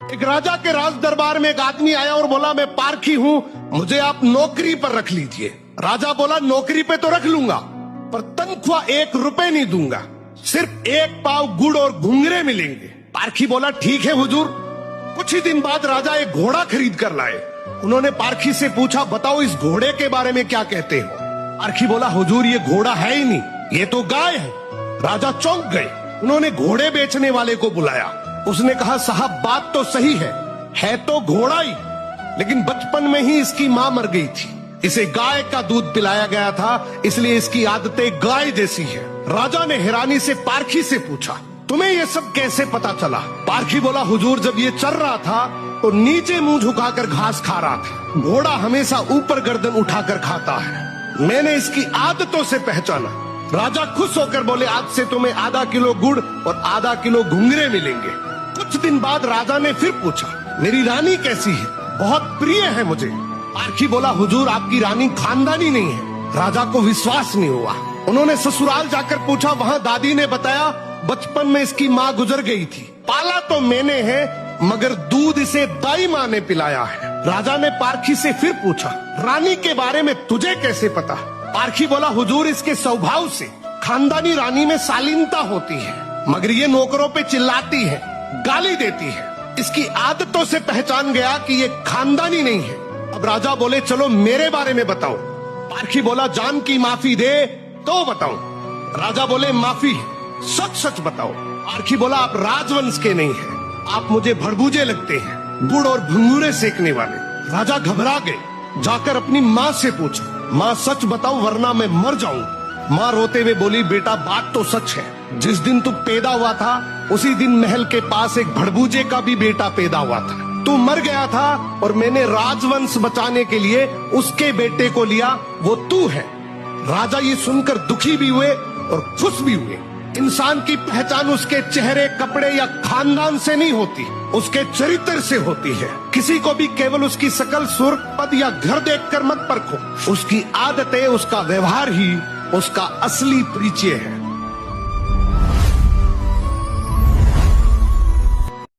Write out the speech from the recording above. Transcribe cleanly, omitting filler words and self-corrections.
एक राजा के राज दरबार में एक आदमी आया और बोला, मैं पारखी हूँ, मुझे आप नौकरी पर रख लीजिए। राजा बोला, नौकरी पे तो रख लूंगा, पर तनख्वाह 1 रुपए नहीं दूंगा, सिर्फ 1 पाव गुड़ और घुंघरे मिलेंगे। पारखी बोला, ठीक है हुजूर। कुछ ही दिन बाद राजा एक घोड़ा खरीद कर लाए। उन्होंने पारखी से पूछा, बताओ इस घोड़े के बारे में क्या कहते हो। पारखी बोला, हुजूर ये घोड़ा है ही नहीं, ये तो गाय है। राजा चौंक गए। उन्होंने घोड़े बेचने वाले को बुलाया। उसने कहा, साहब बात तो सही है तो घोड़ा ही, लेकिन बचपन में ही इसकी माँ मर गई थी, इसे गाय का दूध पिलाया गया था, इसलिए इसकी आदतें गाय जैसी है। राजा ने हैरानी से पारखी से पूछा, तुम्हें ये सब कैसे पता चला। पारखी बोला, हुजूर जब ये चल रहा था तो नीचे मुंह झुकाकर घास खा रहा था, घोड़ा हमेशा ऊपर गर्दन उठाकर खाता है, मैंने इसकी आदतों से पहचाना। राजा खुश होकर बोले, आज से तुम्हें आधा किलो गुड़ और आधा किलो घुंघरे मिलेंगे। कुछ दिन बाद राजा ने फिर पूछा, मेरी रानी कैसी है, बहुत प्रिय है मुझे। पारखी बोला, हुजूर आपकी रानी खानदानी नहीं है। राजा को विश्वास नहीं हुआ। उन्होंने ससुराल जाकर पूछा, वहाँ दादी ने बताया बचपन में इसकी माँ गुजर गई थी, पाला तो मैंने है मगर दूध इसे दाई माँ ने पिलाया है। राजा ने पारखी से फिर पूछा, रानी के बारे में तुझे कैसे पता। पारखी बोला, हुजूर इसके स्वभाव से खानदानी रानी में शालीनता होती है, मगर ये नौकरों पे चिल्लाती है, गाली देती है, इसकी आदतों से पहचान गया कि ये खानदानी नहीं है। अब राजा बोले, चलो मेरे बारे में बताओ। पारखी बोला, जान की माफी दे तो बताऊं। राजा बोले, माफी, सच सच बताओ। पारखी बोला, आप राजवंश के नहीं हैं, आप मुझे भड़बूजे लगते हैं, गुड़ और भुंगूरे सेकने वाले। राजा घबरा गए। जाकर अपनी माँ से पूछा, माँ सच बताओ वरना मैं मर जाऊं। माँ रोते हुए बोली, बेटा बात तो सच है, जिस दिन तू पैदा हुआ था उसी दिन महल के पास एक भड़बूजे का भी बेटा पैदा हुआ था, तू मर गया था और मैंने राजवंश बचाने के लिए उसके बेटे को लिया, वो तू है। राजा ये सुनकर दुखी भी हुए और खुश भी हुए। इंसान की पहचान उसके चेहरे, कपड़े या खानदान से नहीं होती, उसके चरित्र से होती है। किसी को भी केवल उसकी शकल, सुर, पद या घर देखकर मत परखो, उसकी आदतें, उसका व्यवहार ही उसका असली परिचय है।